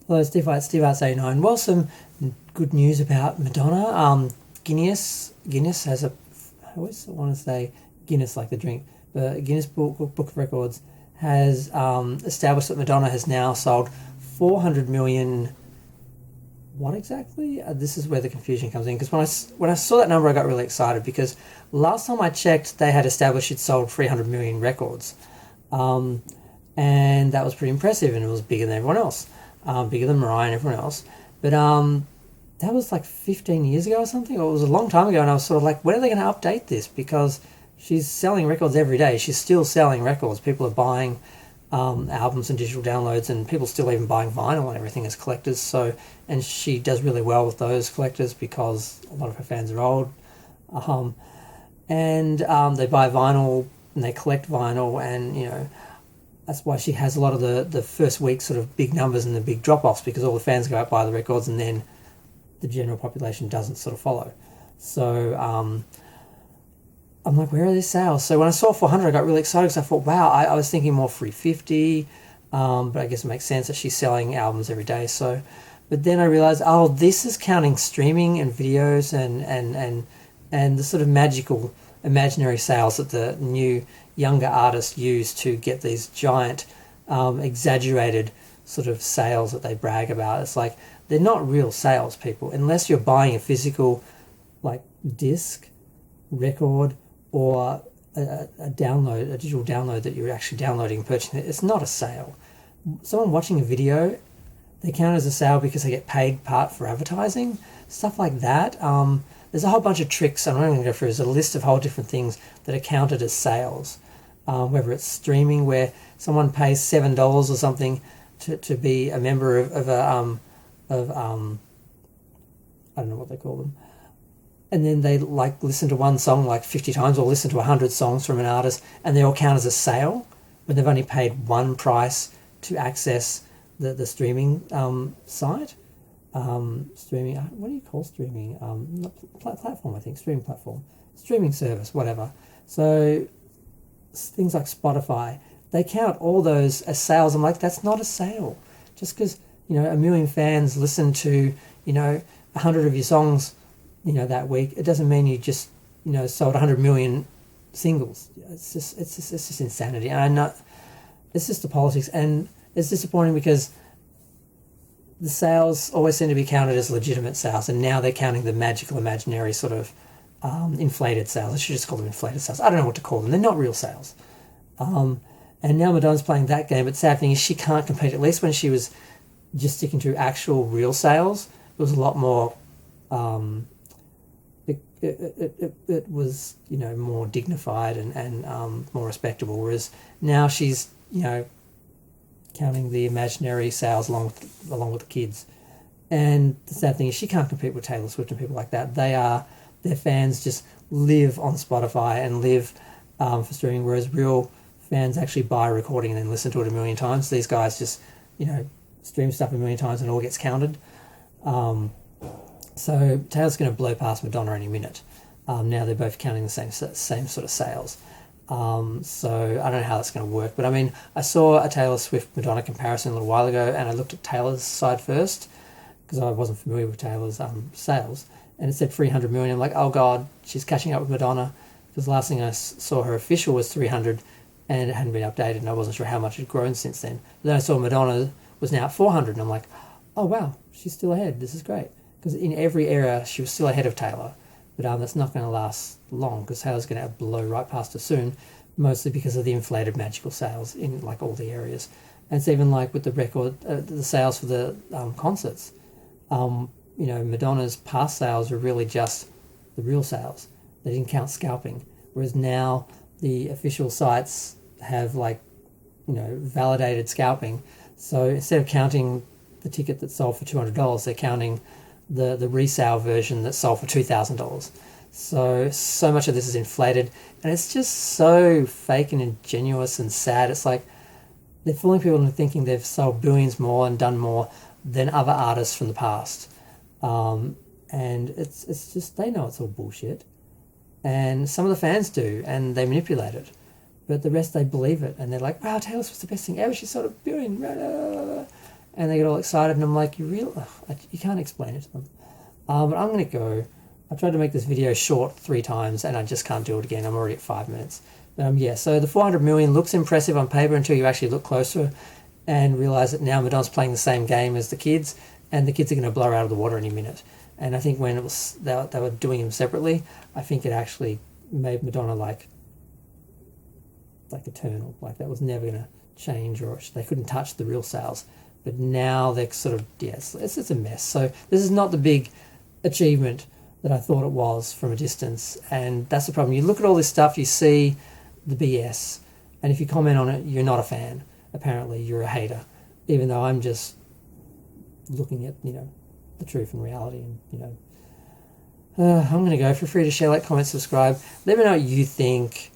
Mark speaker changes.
Speaker 1: Hello, Steve White, Steve Arts 89. Well, some good news about Madonna. Guinness has a, I always want to say Guinness like the drink, but Guinness Book of Records has established that Madonna has now sold 400 million. What exactly? This is where the confusion comes in, because when I saw that number, I got really excited because last time I checked, they had established it sold 300 million records, and that was pretty impressive, and it was bigger than everyone else, bigger than Mariah and everyone else. But that was like 15 years ago or something, or it was a long time ago, and I was sort of like, when are they going to update this? Because she's selling records every day. She's still selling records. People are buying albums and digital downloads, and people still even buying vinyl and everything as collectors. So, and she does really well with those collectors because a lot of her fans are old, and they buy vinyl and they collect vinyl, and that's why she has a lot of the first week sort of big numbers and the big drop-offs, because all the fans go out buy the records and then the general population doesn't sort of follow. So I'm like, where are these sales? So when I saw 400, I got really excited because I thought, wow, I was thinking more 350, but I guess it makes sense that she's selling albums every day. So, but then I realized, oh, this is counting streaming and videos and the sort of magical, imaginary sales that the new younger artists use to get these giant, exaggerated sort of sales that they brag about. It's like, they're not real sales, people, unless you're buying a physical, like, disc, record, or a download, a digital download that you're actually downloading and purchasing. It's not a sale. Someone watching a video, they count as a sale because they get paid part for advertising, stuff like that. There's a whole bunch of tricks, and I'm not going to go through. There's a list of whole different things that are counted as sales. Whether it's streaming, where someone pays $7 or something to be a member of I don't know what they call them. And then they like listen to one song like 50 times, or listen to 100 songs from an artist, and they all count as a sale when they've only paid one price to access the streaming site. Streaming, what do you call streaming? Platform, I think, streaming platform, streaming service, whatever. So things like Spotify, they count all those as sales. I'm like, that's not a sale. Just because, a million fans listen to, 100 of your songs, that week, it doesn't mean you just, sold 100 million singles. It's just insanity. And I know it's just the politics, and it's disappointing because the sales always seem to be counted as legitimate sales, and now they're counting the magical, imaginary sort of inflated sales. I should just call them inflated sales. I don't know what to call them. They're not real sales. And now Madonna's playing that game, but the sad thing is she can't compete. At least when she was just sticking to actual real sales, it was a lot more... It was, more dignified and more respectable, whereas now she's, counting the imaginary sales along with the kids. And the sad thing is she can't compete with Taylor Swift and people like that. Their fans just live on Spotify and live for streaming, whereas real fans actually buy a recording and then listen to it a million times. These guys just, stream stuff a million times and it all gets counted. So Taylor's going to blow past Madonna any minute. Now they're both counting the same sort of sales. So I don't know how that's going to work. But I mean, I saw a Taylor Swift-Madonna comparison a little while ago, and I looked at Taylor's side first because I wasn't familiar with Taylor's sales. And it said 300 million. I'm like, oh God, she's catching up with Madonna. Because the last thing I saw her official was 300, and it hadn't been updated, and I wasn't sure how much it had grown since then. But then I saw Madonna was now at 400, and I'm like, oh wow, she's still ahead. This is great. Because in every area, she was still ahead of Taylor. But that's not going to last long, because Taylor's going to blow right past her soon, mostly because of the inflated magical sales in like all the areas. And it's even like with the record, the sales for the concerts. Madonna's past sales were really just the real sales. They didn't count scalping. Whereas now the official sites have validated scalping. So instead of counting the ticket that sold for $200, they're counting the resale version that sold for $2,000. So much of this is inflated, and it's just so fake and ingenuous and sad. It's like they're fooling people into thinking they've sold billions more and done more than other artists from the past. And it's just, they know it's all bullshit. And some of the fans do, and they manipulate it. But the rest, they believe it, and they're like, wow, Taylor Swift's the best thing ever. She sold a billion. and they get all excited, and I'm like, you can't explain it to them. But I'm going to go. I tried to make this video short 3 times, and I just can't do it again. I'm already at 5 minutes. Yeah, so the 400 million looks impressive on paper until you actually look closer and realize that now Madonna's playing the same game as the kids, and the kids are going to blow her out of the water any minute. And I think when it was they were doing them separately, I think it actually made Madonna like eternal. Like that was never going to change, or they couldn't touch the real sales. But now they're sort of, it's a mess. So this is not the big achievement that I thought it was from a distance. And that's the problem. You look at all this stuff, you see the BS, and if you comment on it, you're not a fan. Apparently you're a hater, even though I'm just looking at, the truth and reality. And, I'm going to go. Feel free to share, like, comment, subscribe. Let me know what you think.